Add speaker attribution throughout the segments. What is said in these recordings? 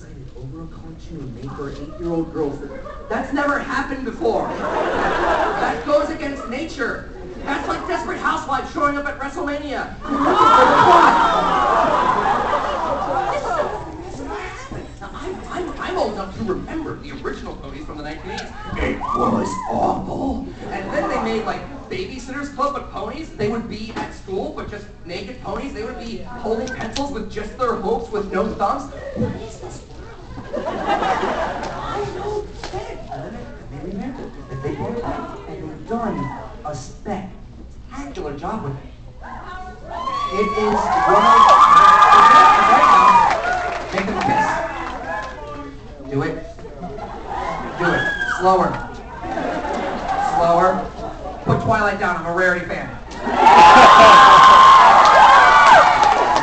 Speaker 1: excited over a cartoon made for 8-year-old girls. That's never happened before. That goes against nature. That's like Desperate Housewives showing up at WrestleMania. I'm old enough to remember the original ponies from the 1980s. It was awful. And then they made like Babysitters Club but ponies. They would be at school but just naked ponies. They would be holding pencils with just their hooves with no thumbs. What is this world? I don't get it. And then they revamped it. And they brought it back and they've done a spectacular job with it. It is one of right now. Make them kiss. Do it. Do it. Slower. Slower. Put Twilight down. I'm a Rarity fan.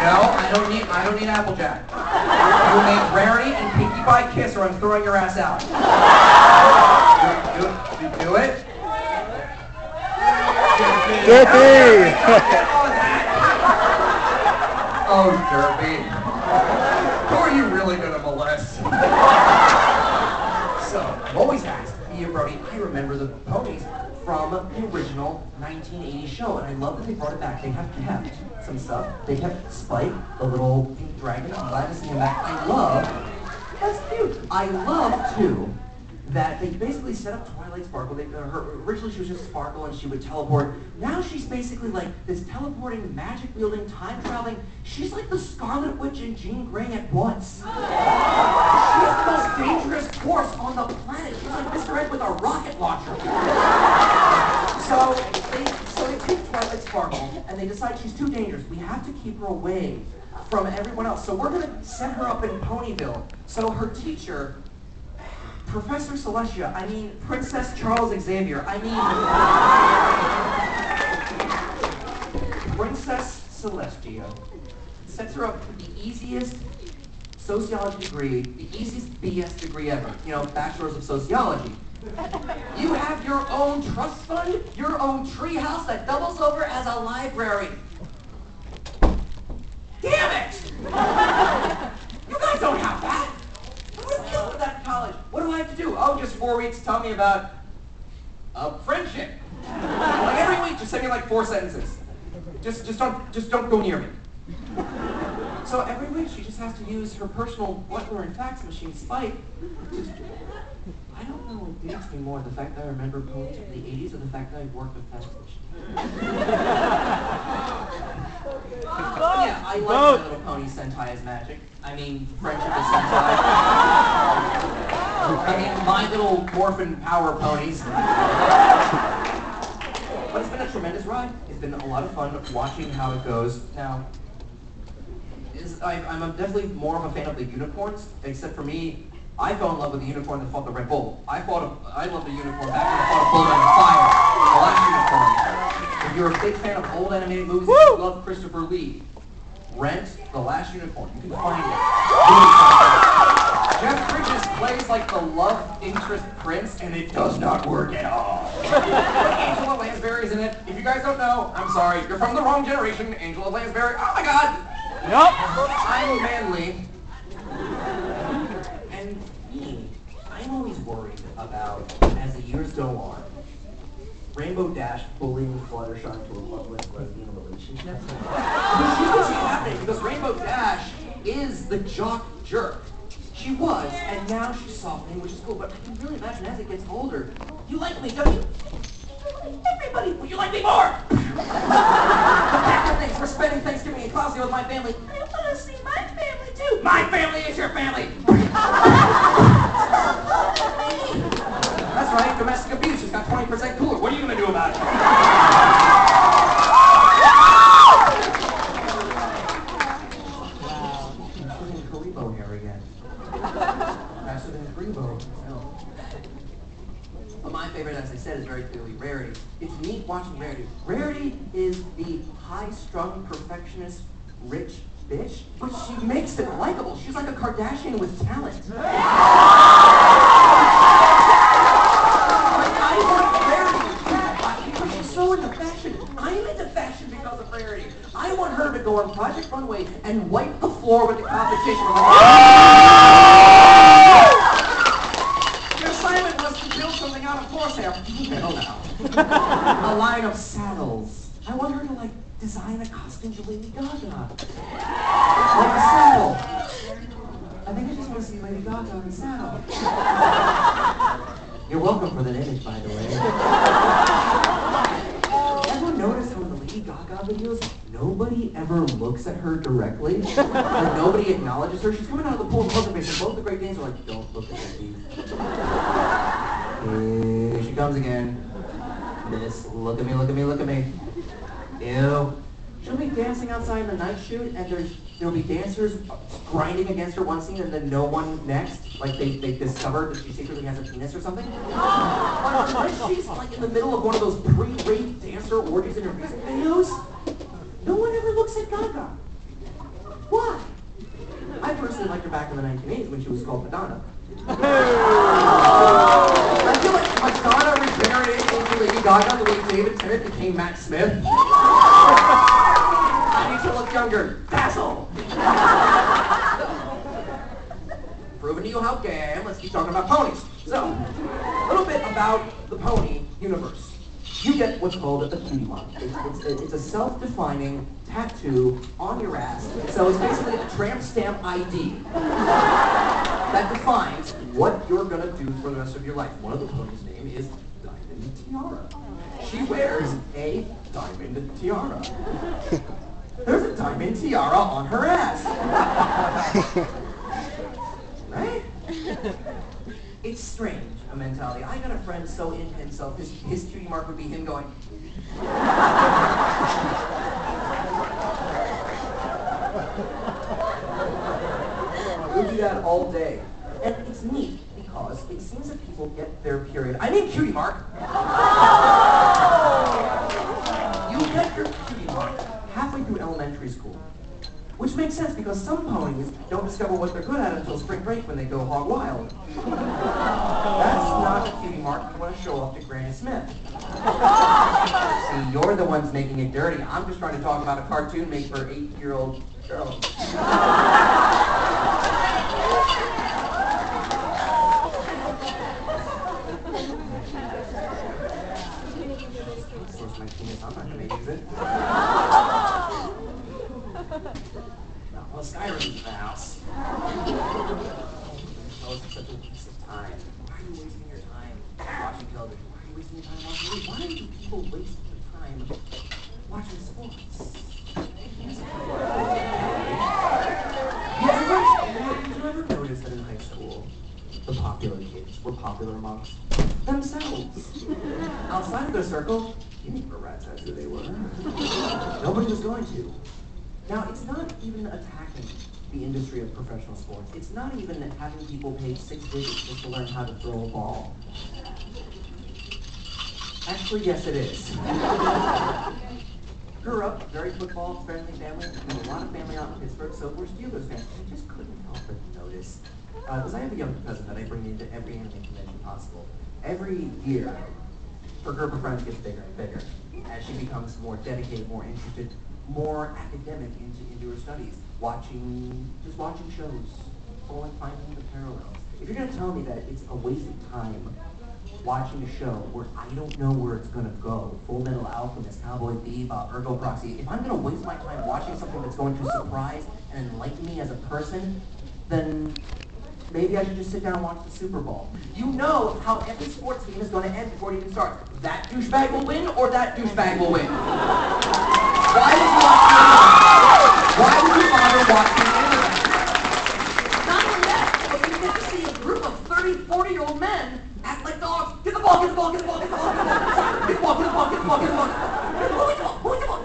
Speaker 1: No, I don't need Applejack. You make Rarity and Pinkie Pie kiss or I'm throwing your ass out. Do it.
Speaker 2: Derpy!
Speaker 1: Oh, Derpy. Who are you really gonna molest? So, I've always asked Ian Brody, I remember the ponies from the original 1980 show, and I love that they brought it back. They have kept some stuff. They kept Spike, the little pink dragon. I'm glad to see him back. That's cute. I love, too, that they basically set up Twilight Sparkle. Originally she was just Sparkle and she would teleport. Now she's basically like this teleporting, magic-wielding, time-traveling. She's like the Scarlet Witch and Jean Grey at once. She's the most dangerous force on the planet. She's like Mr. Ed with a rocket launcher. So they picked Twilight Sparkle and they decide she's too dangerous. We have to keep her away from everyone else. So we're going to set her up in Ponyville. So her teacher, Professor Celestia, Princess Charles Xavier, Princess Celestia sets her up with the easiest sociology degree, the easiest BS degree ever, bachelor's of sociology. You have your own trust fund, your own treehouse that doubles over as a library. Damn it! You guys don't have that! I would have killed with that in college. What do I have to do? Oh, just 4 weeks, tell me about friendship. Like every week, just send me like 4 sentences. Just don't go near me. So every week she just has to use her personal butler and fax machine, Spike. I don't know what beats me more, the fact that I remember poems from the 80s or the fact that I worked with fax machine. Yeah, I like My Little Pony Sentai is magic. Friendship is Sentai. My Little Morphin Power Ponies. But it's been a tremendous ride. It's been a lot of fun watching how it goes. Now, I'm definitely more of a fan of the unicorns, except for me, I fell in love with the unicorn that fought the Red Bull. I loved the unicorn back when I fought a bull in the fire, the last unicorn. If you're a big fan of old animated movies, if you love Christopher Lee, rent The Last Unicorn. You can find it. Jeff Bridges plays like the love interest prince, and it does not work at all. Angela Lansbury's in it. If you guys don't know, I'm sorry. You're from the wrong generation. Angela Lansbury. Oh my God.
Speaker 2: Yep.
Speaker 1: I'm manly. And me, I'm always worried about, as the years go on, Rainbow Dash bullying Fluttershy to a loveless lesbian relationship. She can see it happening because Rainbow Dash is the jock jerk. She was, and now she's softening, which is cool, but I can really imagine as it gets older, you like me, don't you? Everybody, would you like me more? Thanks for spending Thanksgiving in Closio with my family. I want to see my family too. My family is your family. That's right, domestic abuse has got 20% cooler. What are you going to do about it? Wow. I'm shooting Karibo here again. Faster than Karibo. No. But my favorite, as I said, is very clearly Rarity. It's neat watching Rarity. Rarity is the high-strung, perfectionist, rich bitch, but she makes it likable. She's like a Kardashian with talent. I want Rarity because she's so into fashion. I'm into fashion because of Rarity. I want her to go on Project Runway and wipe the floor with the competition. a line of saddles. I want her to like design a costume for Lady Gaga. Like a saddle. I think I just want to see Lady Gaga on the saddle. You're welcome for that image, by the way. Ever notice how in the Lady Gaga videos, nobody ever looks at her directly? Like nobody acknowledges her. She's coming out of the pool in poker face, and both the Great Danes are like, don't look at me. Here she comes again. Miss, look at me, look at me, look at me. Ew. She'll be dancing outside in the night shoot, and there'll be dancers grinding against her one scene, and then no one next. Like they discovered that she secretly has a penis or something. When she's like in the middle of one of those pre-rape dancer orgies in her music videos, no one ever looks at Gaga. Why? I personally liked her back in the 1980s when she was called Madonna. I feel like Madonna regenerated into Lady Gaga the way David Tennant became Matt Smith. I need to look younger. Dazzle! Proving to you how gay I am, let's keep talking about ponies. So, a little bit about the pony universe. You get what's called a cutie mark. It's a self-defining tattoo on your ass. So it's basically a tramp stamp ID that defines what you're gonna do for the rest of your life. One of the ponies' name is Diamond Tiara. She wears a diamond tiara. There's a diamond tiara on her ass. Right? It's strange, a mentality. I got a friend so into himself, his cutie mark would be him going. He would do that all day. And it's neat because it seems that people get their period. I mean cutie mark. You get your cutie mark halfway through elementary school. Which makes sense because some ponies don't discover what they're good at until spring break when they go hog wild. That's not a cutie mark you want to show off to Granny Smith. See, you're the ones making it dirty. I'm just trying to talk about a cartoon made for 8-year-old girls. Since my penis, I'm not going to use it. Well, Skyrim's in the house. Oh, it's such a waste of time. Why are you wasting your time watching television? Why are you wasting your time watching movies? Why do people waste their time watching sports? Did you ever notice that in high school, the popular kids were popular amongst themselves? Outside of their circle, you need for rats that's who they were. Nobody was going to. Now, it's not even attacking the industry of professional sports. It's not even having people pay 6 digits just to learn how to throw a ball. Actually, yes, it is. Grew up, very football-friendly family. A lot of family out in Pittsburgh, so we're Steelers fans. I just couldn't help but notice. Because I have a younger cousin that I bring into every anime convention possible. Every year, her group of friends gets bigger and bigger as she becomes more dedicated, more interested, more academic into her studies, just watching shows, finding the parallels. If you're going to tell me that it's a waste of time watching a show where I don't know where it's going to go, Full Metal Alchemist, Cowboy Bebop, Ergo Proxy, if I'm going to waste my time watching something that's going to surprise and enlighten me as a person, then maybe I should just sit down and watch the Super Bowl. You know how every sports game is going to end before it even starts. That douchebag will win, or that douchebag will win. Why would you bother watching anime? Not only that, but you get to see a group of 30, 40-year-old men act like dogs. Get the ball, get the ball, get the ball, get the ball. Get the ball, get the ball, get the ball, get the ball. Who get the ball? Who get the ball?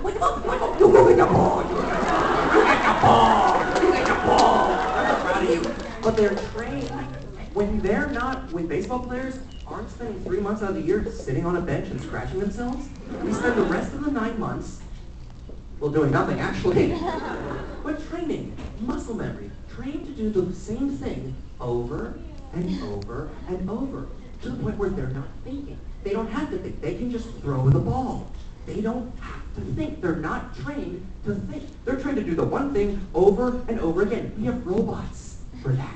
Speaker 1: You get the ball. You get the ball. You get the ball. I'm proud of you. But they're trained. When baseball players aren't spending 3 months out of the year sitting on a bench and scratching themselves, we spend the rest of the 9 months, well, doing nothing actually, but training, muscle memory, trained to do the same thing over and over and over, to the point where they're not thinking. They don't have to think. They can just throw the ball. They don't have to think. They're not trained to think. They're trained to do the one thing over and over again. We have robots for that.